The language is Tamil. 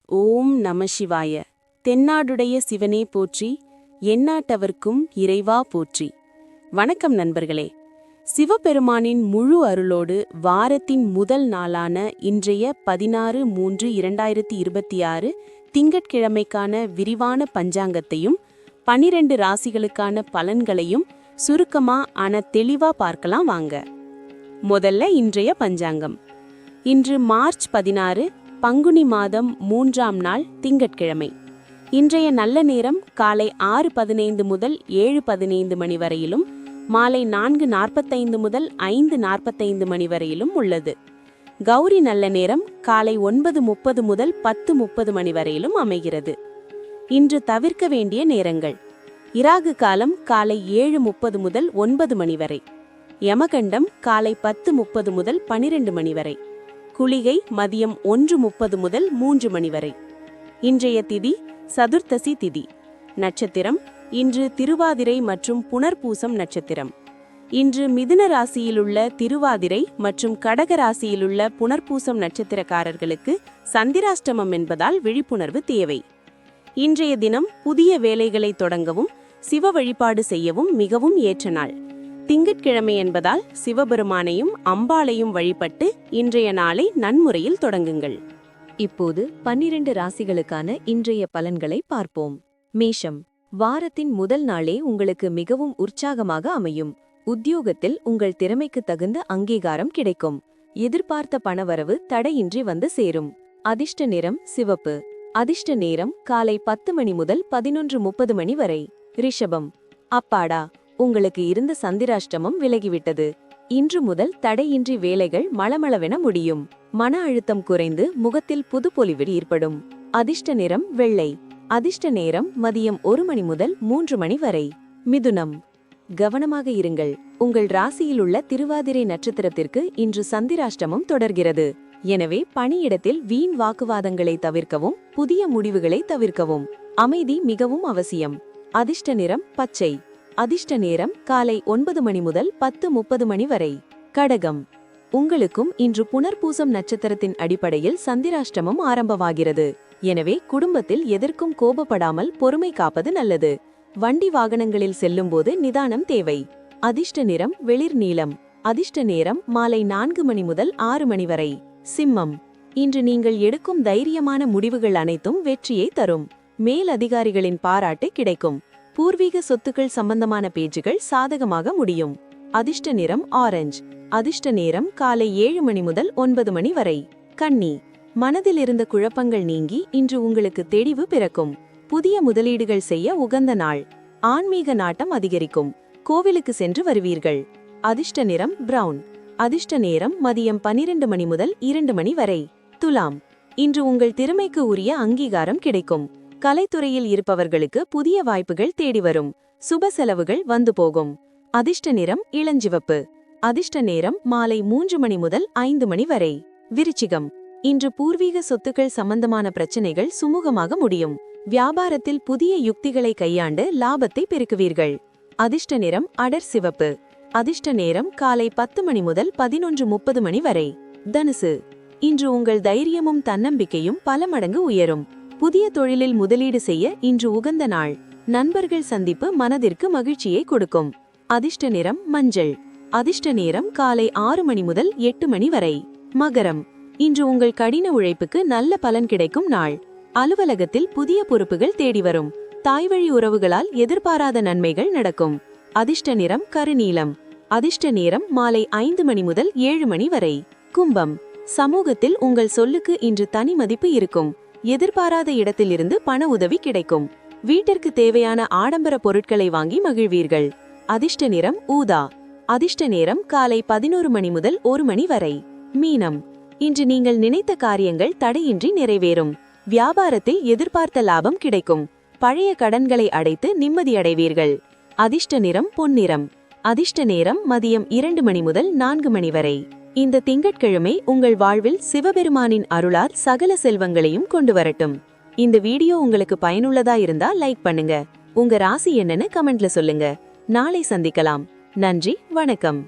ஓம் நம சிவாய. தென்னாடுடைய சிவனே போற்றி, எந்நாட்டவர்க்கும் இறைவா போற்றி. வணக்கம் நண்பர்களே. சிவபெருமானின் முழு அருளோடு வாரத்தின் முதல் நாளான இன்றைய 16/3/2026 திங்கட்கிழமைக்கான விரிவான பஞ்சாங்கத்தையும் 12 ராசிகளுக்கான பலன்களையும் சுருக்கமா ஆன தெளிவா பார்க்கலாம் வாங்க. முதல்ல இன்றைய பஞ்சாங்கம். இன்று மார்ச் 16 பங்குனி மாதம் 3ஆம் நாள் திங்கட்கிழமை. இன்றைய நல்ல நேரம் காலை 6:15 முதல் 7:15 மணி வரையிலும், மாலை 4:45 முதல் 5:45 மணி வரையிலும் உள்ளது. கௌரி நல்ல நேரம் காலை 9:30 முதல் 10:30 மணி வரையிலும் அமைகிறது. இன்று தவிர்க்க வேண்டிய நேரங்கள்: இராகு காலம் காலை 7:30 முதல் 9 மணி வரை, யமகண்டம் காலை 10:30 முதல் 12 மணி வரை, குளிகை மதியம் 1:30 முதல் 3 மணி வரை. இன்றைய திதி சதுர்த்தசி திதி. நட்சத்திரம் இன்று திருவாதிரை மற்றும் புனர்பூசம் நட்சத்திரம். இன்று மிதுன ராசியிலுள்ள திருவாதிரை மற்றும் கடக ராசியிலுள்ள புனர்பூசம் நட்சத்திரக்காரர்களுக்கு சந்திராஷ்டமம் என்பதால் விழிப்புணர்வு தேவை. இன்றைய தினம் புதிய வேலைகளை தொடங்கவும் சிவ வழிபாடு செய்யவும் மிகவும் ஏற்ற நாள். திங்கட்கிழமை என்பதால் சிவபெருமானையும் அம்பாளையும் வழிபட்டு இன்றைய நாளை நன்முறையில் தொடங்குங்கள். இப்போது 12 ராசிகளுக்கான இன்றைய பலன்களை பார்ப்போம். மேஷம். வாரத்தின் முதல் நாளே உங்களுக்கு மிகவும் உற்சாகமாக அமையும். உத்தியோகத்தில் உங்கள் திறமைக்கு தகுந்த அங்கீகாரம் கிடைக்கும். எதிர்பார்த்த பணவரவு தடையின்றி வந்து சேரும். அதிர்ஷ்ட நிறம் சிவப்பு. அதிர்ஷ்ட நேரம் காலை 10 மணி முதல் 11:30 மணி வரை. ரிஷபம். அப்பாடா, உங்களுக்கு இருந்த சந்திராஷ்டமம் விலகிவிட்டது. இன்று முதல் தடையின்றி வேலைகள் மளமளவென முடியும். மன அழுத்தம் குறைந்து முகத்தில் புதுப்பொலிவு ஏற்படும். அதிர்ஷ்ட நிறம் வெள்ளை. அதிர்ஷ்ட நேரம் மதியம் 1 மணி முதல் 3 மணி வரை. மிதுனம். கவனமாக இருங்கள். உங்கள் ராசியிலுள்ள திருவாதிரை நட்சத்திரத்திற்கு இன்று சந்திராஷ்டமம் தொடர்கிறது. எனவே பணியிடத்தில் வீண் வாக்குவாதங்களை தவிர்க்கவும் புதிய முடிவுகளை தவிர்க்கவும் அமைதி மிகவும் அவசியம். அதிர்ஷ்ட நிறம் பச்சை. அதிர்ஷ்ட நேரம் காலை 9 மணி முதல் 10:30 மணி வரை. கடகம். உங்களுக்கும் இன்று புனர்பூசம் நட்சத்திரத்தின் அடிப்படையில் சந்திராஷ்டமம் ஆரம்பமாகிறது. எனவே குடும்பத்தில் எதற்கும் கோபப்படாமல் பொறுமை காப்பது நல்லது. வண்டி வாகனங்களில் செல்லும்போது நிதானம் தேவை. அதிர்ஷ்ட நிறம் வெளிர் நீலம். அதிர்ஷ்ட நேரம் மாலை 4 மணி முதல் 6 மணி வரை. சிம்மம். இன்று நீங்கள் எடுக்கும் தைரியமான முடிவுகள் அனைத்தும் வெற்றியை தரும். மேல் அதிகாரிகளின் பாராட்டு கிடைக்கும். பூர்வீக சொத்துக்கள் சம்பந்தமான பேச்சுகள் சாதகமாக முடியும். அதிர்ஷ்ட நிறம் ஆரஞ்சு. அதிர்ஷ்ட நேரம் காலை 7 மணி முதல் 9 மணி வரை. கன்னி. மனதில் இருந்த குழப்பங்கள் நீங்கி இன்று உங்களுக்கு தெளிவு பிறக்கும். புதிய முதலீடுகள் செய்ய உகந்த நாள். ஆன்மீக நாட்டம் அதிகரிக்கும். கோவிலுக்கு சென்று வருவீர்கள். அதிர்ஷ்ட நிறம் பிரவுன். அதிர்ஷ்ட நேரம் மதியம் 12 மணி முதல் 2 மணி வரை. துலாம். இன்று உங்கள் திறமைக்கு உரிய அங்கீகாரம் கிடைக்கும். கலைத்துறையில் இருப்பவர்களுக்கு புதிய வாய்ப்புகள் தேடி வரும். சுப செலவுகள் வந்து போகும். அதிர்ஷ்ட நிறம் இளஞ்சிவப்பு. அதிர்ஷ்ட நேரம் மாலை 3 மணி முதல் 5 மணி வரை. விருச்சிகம். இன்று பூர்வீக சொத்துக்கள் சம்பந்தமான பிரச்சனைகள் சுமூகமாக முடியும். வியாபாரத்தில் புதிய யுக்திகளை கையாண்டு லாபத்தை பெருக்குவீர்கள். அதிர்ஷ்ட நிறம் அடர் சிவப்பு. அதிர்ஷ்ட நேரம் காலை 10 மணி முதல் 11:30 மணி வரை. தனுசு. இன்று உங்கள் தைரியமும் தன்னம்பிக்கையும் பல மடங்கு உயரும். புதிய தொழிலில் முதலீடு செய்ய இன்று உகந்த நாள். நண்பர்கள் சந்திப்பு மனதிற்கு மகிழ்ச்சியை கொடுக்கும். அதிர்ஷ்ட நிறம் மஞ்சள். அதிர்ஷ்ட நேரம் காலை 6 மணி முதல் 8 மணி வரை. மகரம். இன்று உங்கள் கடின உழைப்புக்கு நல்ல பலன் கிடைக்கும் நாள். அலுவலகத்தில் புதிய பொறுப்புகள் தேடி வரும். தாய்வழி உறவுகளால் எதிர்பாராத நன்மைகள் நடக்கும். அதிர்ஷ்ட நிறம் கருநீலம். அதிர்ஷ்ட நேரம் மாலை 5 மணி முதல் 7 மணி வரை. கும்பம். சமூகத்தில் உங்கள் சொல்லுக்கு இன்று தனி மதிப்பு இருக்கும். எதிர்பாராத இடத்திலிருந்து பண உதவி கிடைக்கும். வீட்டிற்கு தேவையான ஆடம்பர பொருட்களை வாங்கி மகிழ்வீர்கள். அதிர்ஷ்ட நிறம் ஊதா. அதிர்ஷ்ட நேரம் காலை 11 மணி முதல் 1 மணி வரை. மீனம். இன்று நீங்கள் நினைத்த காரியங்கள் தடையின்றி நிறைவேறும். வியாபாரத்தில் எதிர்பார்த்த லாபம் கிடைக்கும். பழைய கடன்களை அடைத்து நிம்மதியடைவீர்கள். அதிர்ஷ்ட நிறம் பொன்னிறம். அதிர்ஷ்ட நேரம் மதியம் 2 மணி முதல் 4 மணி வரை. இந்த திங்கட்கிழமை உங்கள் வாழ்வில் சிவபெருமானின் அருளால் சகல செல்வங்களையும் கொண்டு வரட்டும். இந்த வீடியோ உங்களுக்கு பயனுள்ளதா இருந்தா லைக் பண்ணுங்க. உங்க ராசி என்னன்னு கமெண்ட்ல சொல்லுங்க. நாளை சந்திக்கலாம். நன்றி, வணக்கம்.